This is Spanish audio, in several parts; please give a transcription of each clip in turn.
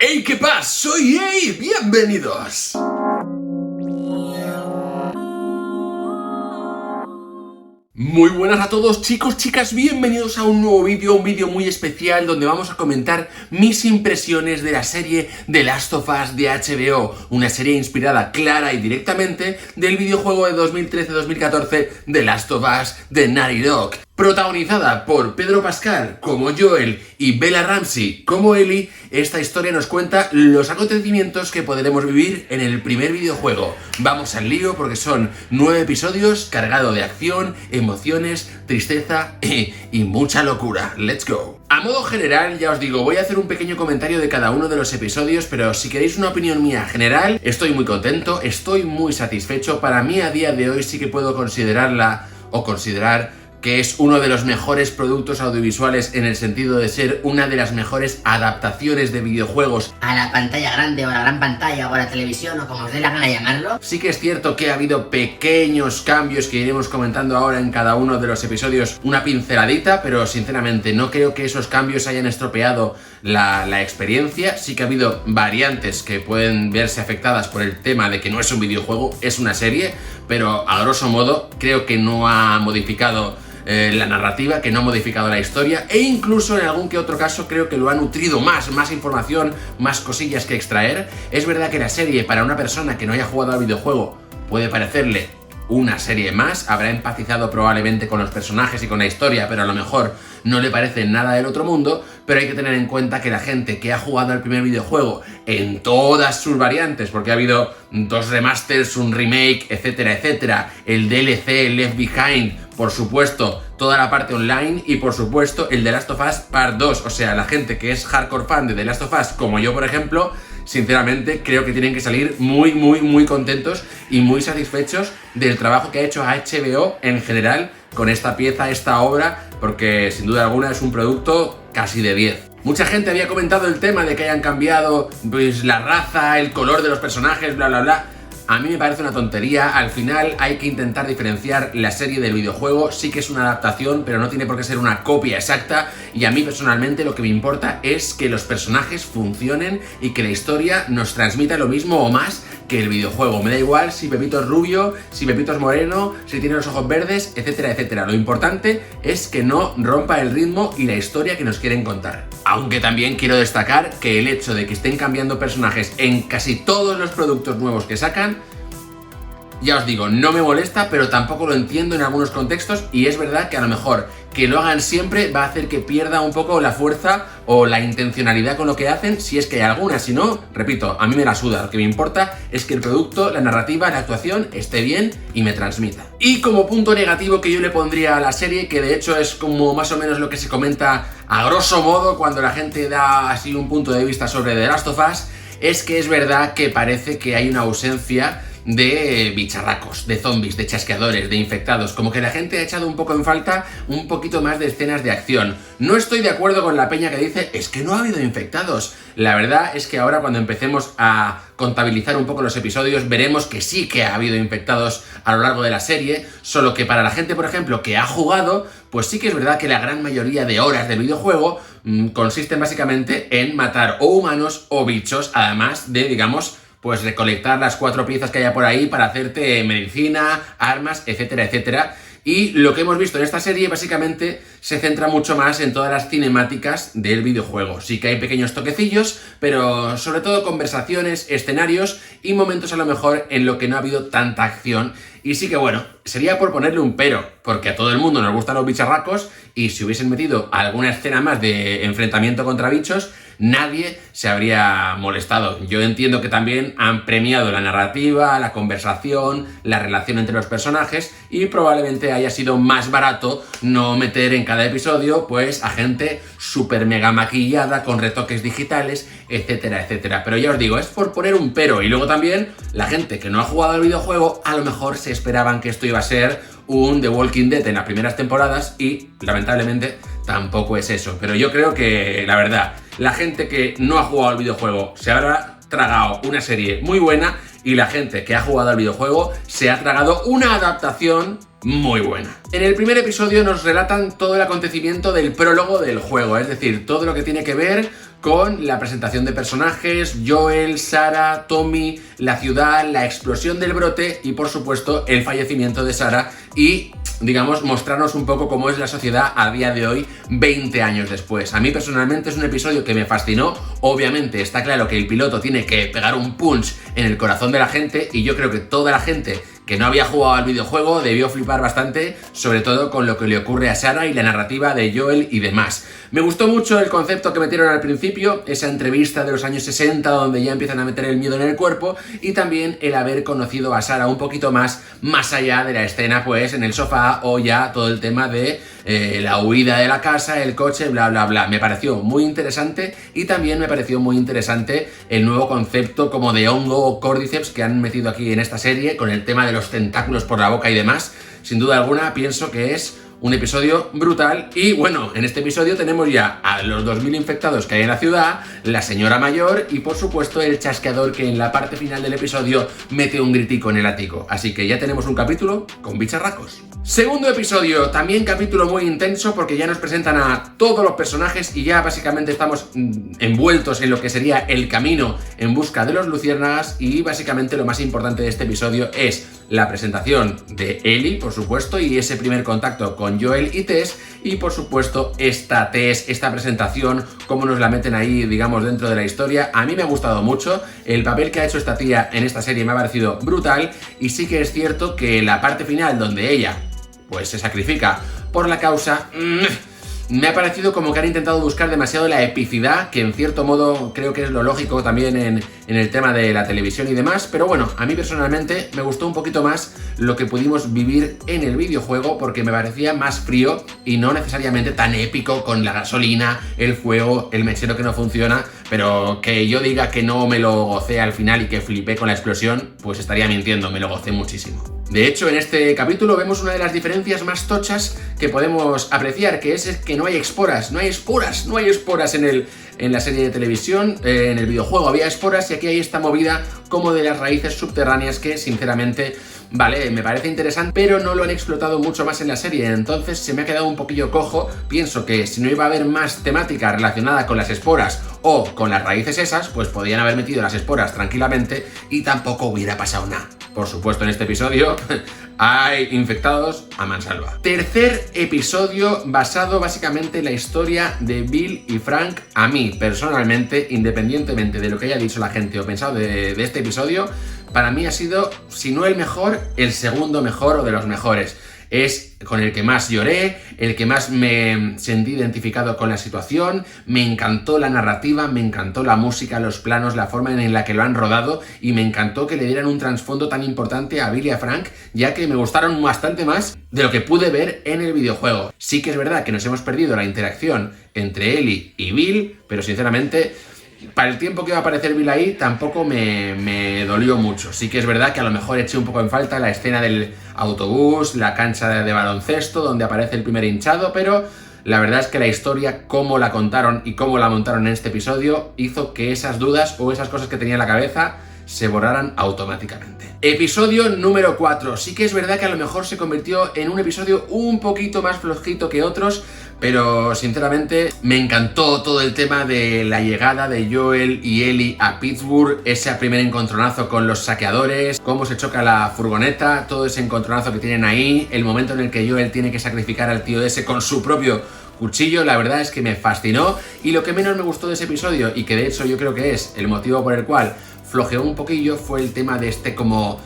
¡Hey, qué pasa! ¡Soy EA! ¡Bienvenidos! Muy buenas a todos, chicos, chicas, bienvenidos a un nuevo vídeo, un vídeo muy especial donde vamos a comentar mis impresiones de la serie The Last of Us de HBO, una serie inspirada clara y directamente del videojuego de 2013-2014 The Last of Us de Naughty Dog. Protagonizada por Pedro Pascal como Joel y Bella Ramsey como Ellie, esta historia nos cuenta los acontecimientos que podremos vivir en el primer videojuego. Vamos al lío porque son 9 episodios cargados de acción, emociones, tristeza y mucha locura. ¡Let's go! A modo general, ya os digo, voy a hacer un pequeño comentario de cada uno de los episodios, pero si queréis una opinión mía general, estoy muy contento, estoy muy satisfecho. Para mí a día de hoy sí que puedo considerar que es uno de los mejores productos audiovisuales en el sentido de ser una de las mejores adaptaciones de videojuegos a la pantalla grande o a la gran pantalla o a la televisión o como os dé la gana llamarlo. Sí que es cierto que ha habido pequeños cambios que iremos comentando ahora en cada uno de los episodios, una pinceladita, pero sinceramente no creo que esos cambios hayan estropeado la experiencia. Sí que ha habido variantes que pueden verse afectadas por el tema de que no es un videojuego, es una serie, pero a grosso modo creo que no ha modificado la narrativa, que no ha modificado la historia, e incluso en algún que otro caso creo que lo ha nutrido más información, más cosillas que extraer. Es verdad que la serie, para una persona que no haya jugado al videojuego, puede parecerle una serie más, habrá empatizado probablemente con los personajes y con la historia, pero a lo mejor no le parece nada del otro mundo. Pero hay que tener en cuenta que la gente que ha jugado al primer videojuego en todas sus variantes, porque ha habido 2 remasters, un remake, etcétera, etcétera, el DLC, Left Behind, por supuesto, toda la parte online y por supuesto el The Last of Us Part 2, o sea, la gente que es hardcore fan de The Last of Us, como yo por ejemplo, sinceramente creo que tienen que salir muy contentos y muy satisfechos del trabajo que ha hecho HBO en general con esta pieza, esta obra, porque sin duda alguna es un producto casi de 10. Mucha gente había comentado el tema de que hayan cambiado pues la raza, el color de los personajes, bla bla bla. A mí me parece una tontería. Al final hay que intentar diferenciar la serie del videojuego. Sí que es una adaptación, pero no tiene por qué ser una copia exacta. Y a mí personalmente lo que me importa es que los personajes funcionen y que la historia nos transmita lo mismo o más que el videojuego. Me da igual si Pepito es rubio, si Pepito es moreno, si tiene los ojos verdes, etcétera, etcétera. Lo importante es que no rompa el ritmo y la historia que nos quieren contar. Aunque también quiero destacar que el hecho de que estén cambiando personajes en casi todos los productos nuevos que sacan, ya os digo, no me molesta, pero tampoco lo entiendo en algunos contextos, y es verdad que a lo mejor que lo hagan siempre va a hacer que pierda un poco la fuerza o la intencionalidad con lo que hacen, si es que hay alguna. Si no, repito, a mí me la suda. Lo que me importa es que el producto, la narrativa, la actuación esté bien y me transmita. Y como punto negativo que yo le pondría a la serie, que de hecho es como más o menos lo que se comenta a grosso modo cuando la gente da así un punto de vista sobre The Last of Us, es que es verdad que parece que hay una ausencia de bicharracos, de zombies, de chasqueadores, de infectados. Como que la gente ha echado un poco en falta un poquito más de escenas de acción. No estoy de acuerdo con la peña que dice es que no ha habido infectados. La verdad es que ahora, cuando empecemos a contabilizar un poco los episodios, veremos que sí que ha habido infectados a lo largo de la serie, solo que para la gente, por ejemplo, que ha jugado, pues sí que es verdad que la gran mayoría de horas del videojuego consisten básicamente en matar o humanos o bichos, además de, digamos, pues recolectar las 4 piezas que haya por ahí para hacerte medicina, armas, etcétera, etcétera. Y lo que hemos visto en esta serie básicamente se centra mucho más en todas las cinemáticas del videojuego. Sí que hay pequeños toquecillos, pero sobre todo conversaciones, escenarios y momentos a lo mejor en lo que no ha habido tanta acción. Y sí que bueno, sería por ponerle un pero, porque a todo el mundo nos gustan los bicharracos, y si hubiesen metido alguna escena más de enfrentamiento contra bichos, nadie se habría molestado. Yo entiendo que también han premiado la narrativa, la conversación, la relación entre los personajes, y probablemente haya sido más barato no meter en cada episodio pues a gente súper mega maquillada con retoques digitales, etcétera, etcétera. Pero ya os digo, es por poner un pero. Y luego también la gente que no ha jugado al videojuego a lo mejor se esperaban que esto iba a ser un The Walking Dead en las primeras temporadas, y lamentablemente tampoco es eso. Pero yo creo que, la verdad, la gente que no ha jugado al videojuego se habrá tragado una serie muy buena, y la gente que ha jugado al videojuego se ha tragado una adaptación muy buena. En el primer episodio nos relatan todo el acontecimiento del prólogo del juego, es decir, todo lo que tiene que ver con la presentación de personajes, Joel, Sarah, Tommy, la ciudad, la explosión del brote y por supuesto el fallecimiento de Sarah y, digamos, mostrarnos un poco cómo es la sociedad a día de hoy, 20 años después. A mí personalmente es un episodio que me fascinó. Obviamente está claro que el piloto tiene que pegar un punch en el corazón de la gente y yo creo que toda la gente que no había jugado al videojuego debió flipar bastante, sobre todo con lo que le ocurre a Sarah y la narrativa de Joel y demás. Me gustó mucho el concepto que metieron al principio, esa entrevista de los años 60 donde ya empiezan a meter el miedo en el cuerpo y también el haber conocido a Sarah un poquito más allá de la escena pues en el sofá o ya todo el tema de la huida de la casa, el coche, bla bla bla. Me pareció muy interesante y también me pareció muy interesante el nuevo concepto como de hongo o cordyceps que han metido aquí en esta serie con el tema de los tentáculos por la boca y demás. Sin duda alguna pienso que es un episodio brutal y bueno, en este episodio tenemos ya a los 2000 infectados que hay en la ciudad, la señora mayor y por supuesto el chasqueador que en la parte final del episodio mete un gritico en el ático. Así que ya tenemos un capítulo con bicharracos. Segundo episodio, también capítulo muy intenso porque ya nos presentan a todos los personajes y ya básicamente estamos envueltos en lo que sería el camino en busca de los luciérnagas y básicamente lo más importante de este episodio es la presentación de Ellie, por supuesto, y ese primer contacto con Joel y Tess y por supuesto esta Tess, esta presentación, cómo nos la meten ahí, digamos, dentro de la historia. A mí me ha gustado mucho, el papel que ha hecho esta tía en esta serie me ha parecido brutal y sí que es cierto que la parte final donde ella pues se sacrifica por la causa, me ha parecido como que han intentado buscar demasiado la epicidad, que en cierto modo creo que es lo lógico también en el tema de la televisión y demás, pero bueno, a mí personalmente me gustó un poquito más lo que pudimos vivir en el videojuego porque me parecía más frío y no necesariamente tan épico con la gasolina, el fuego, el mechero que no funciona, pero que yo diga que no me lo gocé al final y que flipé con la explosión, pues estaría mintiendo, me lo gocé muchísimo. De hecho, en este capítulo vemos una de las diferencias más tochas que podemos apreciar, que es que no hay esporas, no hay esporas en la serie de televisión, en el videojuego había esporas y aquí hay esta movida como de las raíces subterráneas que sinceramente, vale, me parece interesante, pero no lo han explotado mucho más en la serie, entonces se me ha quedado un poquillo cojo. Pienso que si no iba a haber más temática relacionada con las esporas o con las raíces esas, pues podían haber metido las esporas tranquilamente y tampoco hubiera pasado nada. Por supuesto, en este episodio hay infectados a mansalva. Tercer episodio basado básicamente en la historia de Bill y Frank. A mí, personalmente, independientemente de lo que haya dicho la gente o pensado de este episodio, para mí ha sido, si no el mejor, el segundo mejor o de los mejores. Es con el que más lloré, el que más me sentí identificado con la situación, me encantó la narrativa, me encantó la música, los planos, la forma en la que lo han rodado y me encantó que le dieran un trasfondo tan importante a Bill y a Frank, ya que me gustaron bastante más de lo que pude ver en el videojuego. Sí que es verdad que nos hemos perdido la interacción entre Ellie y Bill, pero sinceramente, para el tiempo que va a aparecer Bill ahí, tampoco me dolió mucho. Sí que es verdad que a lo mejor eché un poco en falta la escena del autobús, la cancha de baloncesto, donde aparece el primer hinchado, pero la verdad es que la historia, cómo la contaron y cómo la montaron en este episodio, hizo que esas dudas o esas cosas que tenía en la cabeza se borraran automáticamente. Episodio número 4. Sí que es verdad que a lo mejor se convirtió en un episodio un poquito más flojito que otros, pero sinceramente me encantó todo el tema de la llegada de Joel y Ellie a Pittsburgh, ese primer encontronazo con los saqueadores, cómo se choca la furgoneta, todo ese encontronazo que tienen ahí, el momento en el que Joel tiene que sacrificar al tío ese con su propio cuchillo, la verdad es que me fascinó. Y lo que menos me gustó de ese episodio, y que de hecho yo creo que es el motivo por el cual flojeó un poquillo, fue el tema de este como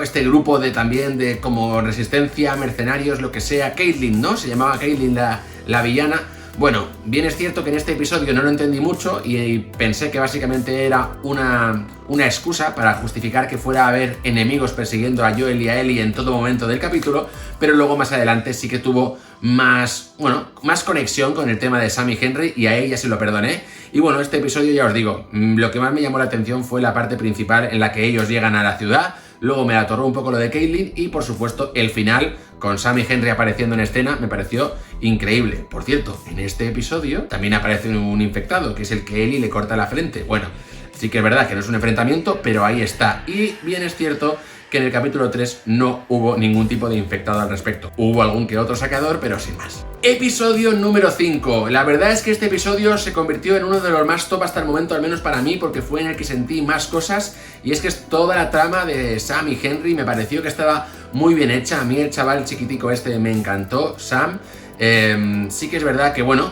este grupo de también de como resistencia, mercenarios, lo que sea, Caitlyn, ¿no? Se llamaba Caitlyn la villana. Bueno, bien es cierto que en este episodio no lo entendí mucho y pensé que básicamente era una excusa para justificar que fuera a haber enemigos persiguiendo a Joel y a Ellie en todo momento del capítulo, pero luego más adelante sí que tuvo más conexión con el tema de Sam y Henry y a ella se lo perdoné. Y bueno, este episodio ya os digo, lo que más me llamó la atención fue la parte principal en la que ellos llegan a la ciudad. Luego me atorró un poco lo de Caitlyn y por supuesto el final con Sam y Henry apareciendo en escena me pareció increíble. Por cierto, en este episodio también aparece un infectado, que es el que Ellie le corta la frente. Bueno, sí que es verdad que no es un enfrentamiento, pero ahí está. Y bien es cierto que en el capítulo 3 no hubo ningún tipo de infectado al respecto. Hubo algún que otro saqueador, pero sin más. Episodio número 5. La verdad es que este episodio se convirtió en uno de los más top hasta el momento, al menos para mí, porque fue en el que sentí más cosas, y es que toda la trama de Sam y Henry me pareció que estaba muy bien hecha. A mí el chaval chiquitico este me encantó, Sam. Sí que es verdad que, bueno,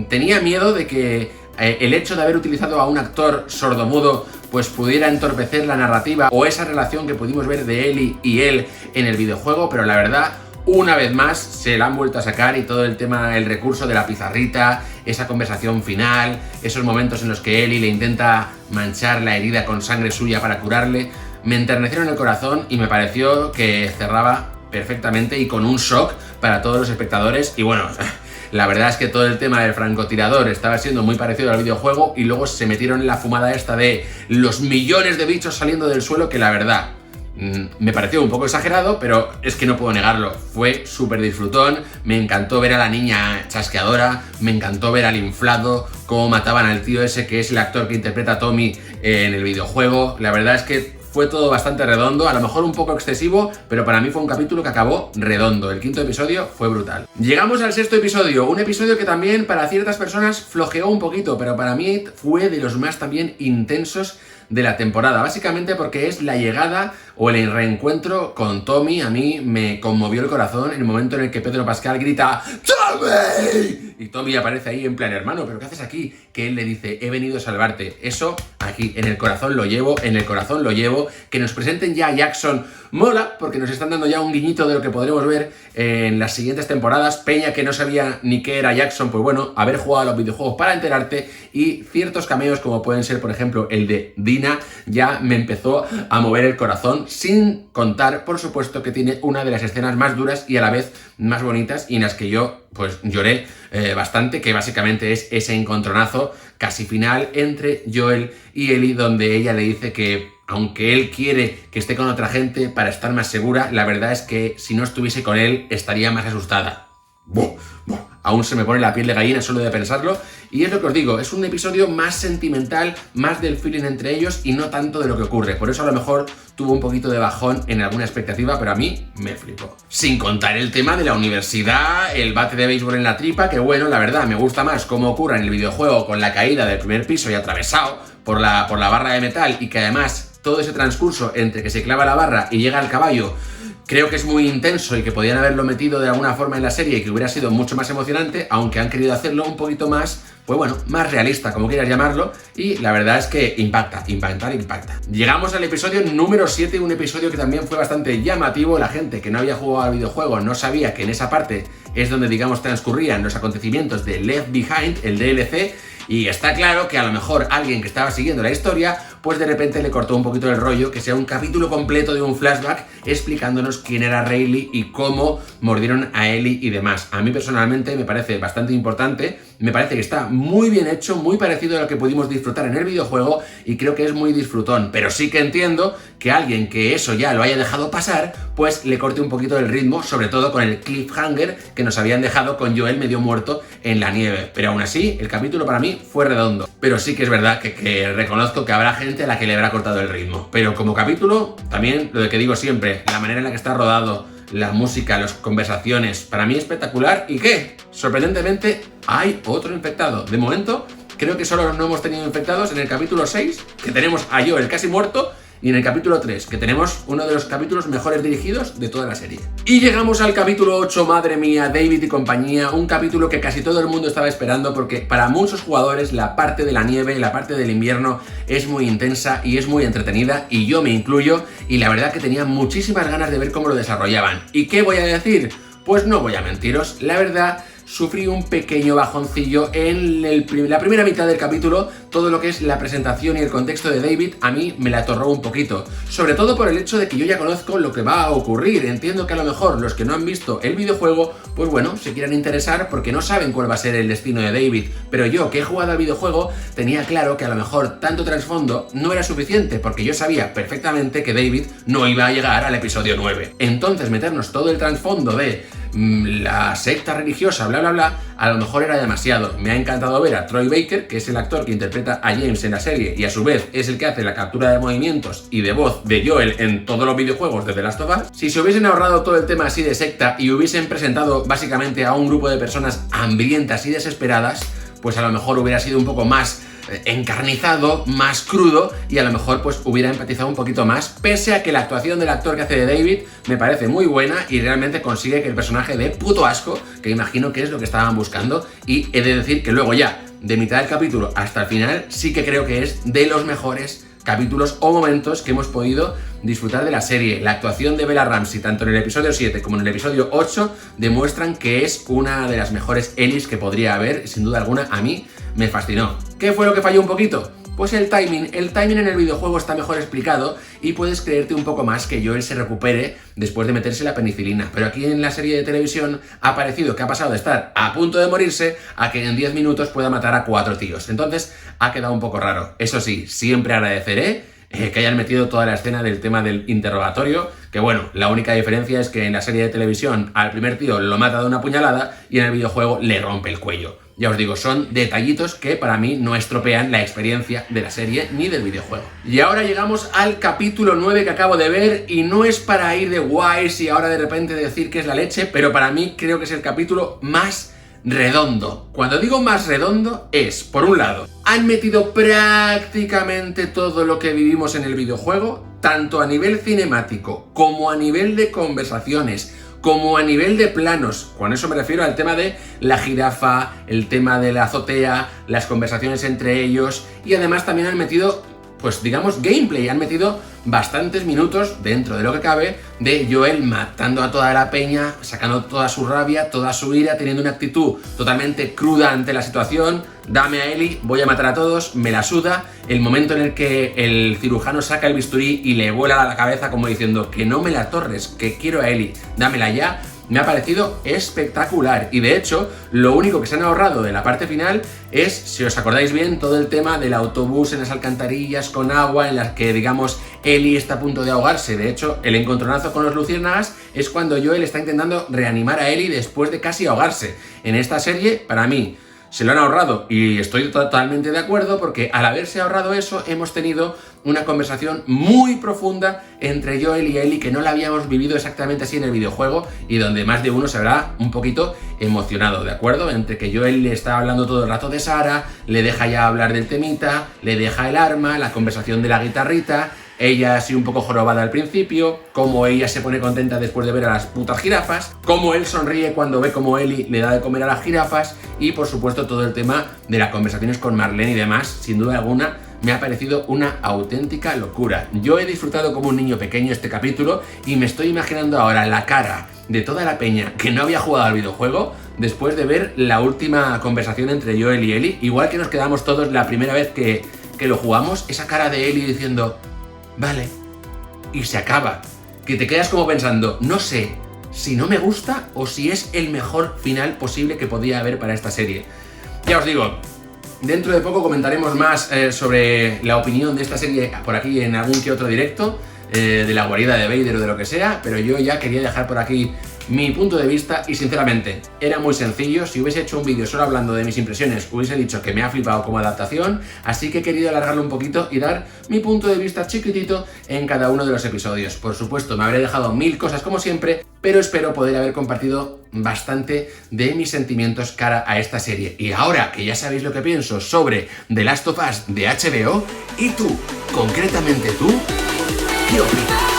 tenía miedo de que el hecho de haber utilizado a un actor sordomudo pues pudiera entorpecer la narrativa o esa relación que pudimos ver de Ellie y él en el videojuego, pero la verdad, una vez más se la han vuelto a sacar, y todo el tema, el recurso de la pizarrita, esa conversación final, esos momentos en los que Ellie le intenta manchar la herida con sangre suya para curarle, me enternecieron el corazón y me pareció que cerraba perfectamente y con un shock para todos los espectadores. Y bueno, la verdad es que todo el tema del francotirador estaba siendo muy parecido al videojuego, y luego se metieron en la fumada esta de los millones de bichos saliendo del suelo, que la verdad me pareció un poco exagerado, pero es que no puedo negarlo, fue súper disfrutón. Me encantó ver a la niña chasqueadora, me encantó ver al inflado, cómo mataban al tío ese que es el actor que interpreta a Tommy en el videojuego. La verdad es que fue todo bastante redondo, a lo mejor un poco excesivo, pero para mí fue un capítulo que acabó redondo. El quinto episodio fue brutal. Llegamos al sexto episodio, un episodio que también para ciertas personas flojeó un poquito, pero para mí fue de los más también intensos de la temporada, básicamente porque es la llegada o el reencuentro con Tommy. A mí me conmovió el corazón en el momento en el que Pedro Pascal grita ¡Tommy! Y Tommy aparece ahí en plan, hermano, ¿pero qué haces aquí? Que él le dice, he venido a salvarte. Eso aquí en el corazón lo llevo, en el corazón lo llevo. Que nos presenten ya a Jackson mola, porque nos están dando ya un guiñito de lo que podremos ver en las siguientes temporadas. Peña que no sabía ni qué era Jackson, pues bueno, haber jugado a los videojuegos para enterarte, y ciertos cameos como pueden ser, por ejemplo, el de Dina, ya me empezó a mover el corazón, sin contar, por supuesto, que tiene una de las escenas más duras y a la vez más bonitas, y en las que yo pues lloré bastante, que básicamente es ese encontronazo casi final entre Joel y Ellie, donde ella le dice que aunque él quiere que esté con otra gente para estar más segura, la verdad es que si no estuviese con él estaría más asustada. Aún se me pone la piel de gallina solo de pensarlo, y es lo que os digo, es un episodio más sentimental, más del feeling entre ellos y no tanto de lo que ocurre. Por eso a lo mejor tuvo un poquito de bajón en alguna expectativa, pero a mí me flipó. Sin contar el tema de la universidad, el bate de béisbol en la tripa, que bueno, la verdad me gusta más cómo ocurre en el videojuego con la caída del primer piso y atravesado por la barra de metal, y que además todo ese transcurso entre que se clava la barra y llega al caballo, creo que es muy intenso y que podían haberlo metido de alguna forma en la serie y que hubiera sido mucho más emocionante, aunque han querido hacerlo un poquito más, pues bueno, más realista, como quieras llamarlo, y la verdad es que impacta. Llegamos al episodio número 7, un episodio que también fue bastante llamativo. La gente que no había jugado al videojuego no sabía que en esa parte es donde, digamos, transcurrían los acontecimientos de Left Behind, el DLC, y está claro que a lo mejor alguien que estaba siguiendo la historia, pues de repente le cortó un poquito el rollo que sea un capítulo completo de un flashback explicándonos quién era Riley y cómo mordieron a Ellie y demás. A mí personalmente me parece bastante importante, me parece que está muy bien hecho, muy parecido a lo que pudimos disfrutar en el videojuego, y creo que es muy disfrutón, pero sí que entiendo que alguien que eso ya lo haya dejado pasar, pues le corte un poquito el ritmo, sobre todo con el cliffhanger que nos habían dejado con Joel medio muerto en la nieve. Pero aún así, el capítulo para mí fue redondo. Pero sí que es verdad que reconozco que habrá gente a la que le habrá cortado el ritmo. Pero como capítulo, también lo que digo siempre, la manera en la que está rodado, la música, las conversaciones, para mí espectacular. ¿Y qué? Sorprendentemente, hay otro infectado. De momento, creo que solo no hemos tenido infectados en el capítulo 6, que tenemos a Joel casi muerto, y en el capítulo 3, que tenemos uno de los capítulos mejores dirigidos de toda la serie. Y llegamos al capítulo 8, madre mía, David y compañía, un capítulo que casi todo el mundo estaba esperando, porque para muchos jugadores la parte de la nieve, la parte del invierno es muy intensa y es muy entretenida, y yo me incluyo, y la verdad que tenía muchísimas ganas de ver cómo lo desarrollaban. ¿Y qué voy a decir? Pues no voy a mentiros, la verdad, sufrí un pequeño bajoncillo en la primera mitad del capítulo. Todo lo que es la presentación y el contexto de David a mí me la atorró un poquito, sobre todo por el hecho de que yo ya conozco lo que va a ocurrir. Entiendo que a lo mejor los que no han visto el videojuego, pues bueno, se quieran interesar porque no saben cuál va a ser el destino de David, pero yo que he jugado al videojuego tenía claro que a lo mejor tanto trasfondo no era suficiente, porque yo sabía perfectamente que David no iba a llegar al episodio 9. Entonces meternos todo el trasfondo de la secta religiosa, bla bla bla, a lo mejor era demasiado. Me ha encantado ver a Troy Baker, que es el actor que interpreta a James en la serie y a su vez es el que hace la captura de movimientos y de voz de Joel en todos los videojuegos de The Last of Us. Si se hubiesen ahorrado todo el tema así de secta y hubiesen presentado básicamente a un grupo de personas hambrientas y desesperadas, pues a lo mejor hubiera sido un poco más encarnizado, más crudo y a lo mejor pues hubiera empatizado un poquito más, pese a que la actuación del actor que hace de David me parece muy buena y realmente consigue que el personaje dé puto asco, que imagino que es lo que estaban buscando, y he de decir que luego ya, de mitad del capítulo hasta el final, sí que creo que es de los mejores capítulos o momentos que hemos podido disfrutar de la serie. La actuación de Bella Ramsey, tanto en el episodio 7 como en el episodio 8, demuestran que es una de las mejores Ellies que podría haber, sin duda alguna. A mí me fascinó. ¿Qué fue lo que falló un poquito? Pues el timing. El timing en el videojuego está mejor explicado y puedes creerte un poco más que Joel se recupere después de meterse la penicilina. Pero aquí en la serie de televisión ha parecido que ha pasado de estar a punto de morirse a que en 10 minutos pueda matar a 4 tíos. Entonces ha quedado un poco raro. Eso sí, siempre agradeceré que hayan metido toda la escena del tema del interrogatorio, que bueno, la única diferencia es que en la serie de televisión al primer tío lo mata de una puñalada y en el videojuego le rompe el cuello. Ya os digo, son detallitos que para mí no estropean la experiencia de la serie ni del videojuego. Y ahora llegamos al capítulo 9 que acabo de ver y no es para ir de guays y ahora de repente decir que es la leche, pero para mí creo que es el capítulo más redondo. Cuando digo más redondo es, por un lado, han metido prácticamente todo lo que vivimos en el videojuego, tanto a nivel cinemático como a nivel de conversaciones, como a nivel de planos. Con eso me refiero al tema de la jirafa, el tema de la azotea, las conversaciones entre ellos, y además también han metido, pues digamos, gameplay. Han metido bastantes minutos, dentro de lo que cabe, de Joel matando a toda la peña, sacando toda su rabia, toda su ira, teniendo una actitud totalmente cruda ante la situación. Dame a Ellie, voy a matar a todos, me la suda. El momento en el que el cirujano saca el bisturí y le vuela a la cabeza como diciendo que no me la torres, que quiero a Ellie, dámela ya. Me ha parecido espectacular y de hecho lo único que se han ahorrado de la parte final es, si os acordáis bien, todo el tema del autobús en las alcantarillas con agua en las que, digamos, Ellie está a punto de ahogarse. De hecho, el encontronazo con los luciérnagas es cuando Joel está intentando reanimar a Ellie después de casi ahogarse. En esta serie, para mí, se lo han ahorrado y estoy totalmente de acuerdo porque al haberse ahorrado eso hemos tenido una conversación muy profunda entre Joel y Ellie que no la habíamos vivido exactamente así en el videojuego y donde más de uno se habrá un poquito emocionado, ¿de acuerdo? Entre que Joel le está hablando todo el rato de Sarah, le deja ya hablar del temita, le deja el arma, la conversación de la guitarrita, ella así un poco jorobada al principio, cómo ella se pone contenta después de ver a las putas jirafas, cómo él sonríe cuando ve cómo Ellie le da de comer a las jirafas y por supuesto todo el tema de las conversaciones con Marlene y demás. Sin duda alguna me ha parecido una auténtica locura. Yo he disfrutado como un niño pequeño este capítulo y me estoy imaginando ahora la cara de toda la peña que no había jugado al videojuego después de ver la última conversación entre Joel y Ellie, igual que nos quedamos todos la primera vez que lo jugamos, esa cara de Ellie diciendo vale, y se acaba, que te quedas como pensando, no sé si no me gusta o si es el mejor final posible que podía haber para esta serie. Ya os digo, dentro de poco comentaremos más sobre la opinión de esta serie por aquí en algún que otro directo, de la guarida de Vader o de lo que sea, pero yo ya quería dejar por aquí mi punto de vista y sinceramente era muy sencillo. Si hubiese hecho un vídeo solo hablando de mis impresiones hubiese dicho que me ha flipado como adaptación, así que he querido alargarlo un poquito y dar mi punto de vista chiquitito en cada uno de los episodios. Por supuesto me habré dejado mil cosas como siempre, pero espero poder haber compartido bastante de mis sentimientos cara a esta serie. Y ahora que ya sabéis lo que pienso sobre The Last of Us de HBO, ¿y tú, concretamente tú, qué opinas?